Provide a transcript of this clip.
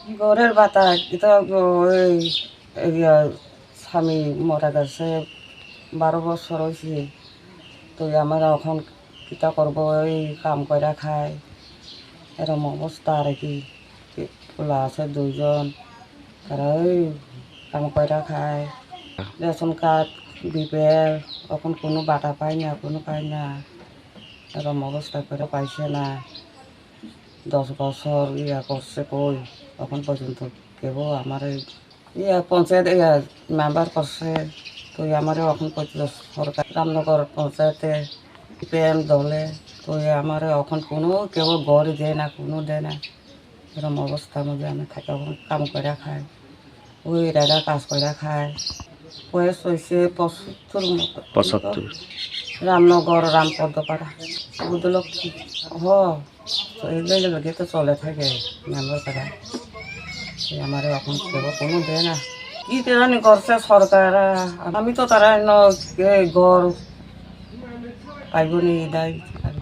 ঘরের বাতা এটা ওই স্বামী মরা গেছে 12 বছর হয়েছে। তো আমার এখন কিতা করবো, ওই কাম কইরা খায়, এরম অবস্থা আর কি। পোলা আছে 2জন, তারা ওই কাম কইরা খায়, রেশন কার্ড বিপিএল, এখন কোনো বাটা পায় না, কোনো পায় না, এরম অবস্থা করে পাইছে না। 10 বছর করছে, কই এখন পর্যন্ত কেবল আমার পঞ্চায়েত মেম্বার করছে। তো আমার এখন পর্যন্ত সরকার রামনগর পঞ্চায়েতে পিএম দলে, তো আমার এখন কোনো কেউ গড় দেয় না, কোনো দেয় না। এরকম অবস্থার মধ্যে আমি থাকি, এখন কাম করে খাই, ওই রেগা কাজ করে খায়। বয়স হয়েছে 75 মতো। 75। রামনগর রামপদ্মপাড়া বুধলক্ষ্মী। এই তো চলে থাকে মেম্বার পাড়া। আমার এখন কেউ কোনো দেয় না, কি কেরানি করছে সরকার। আমি তো তারা ঘর পাইব নি দেয়।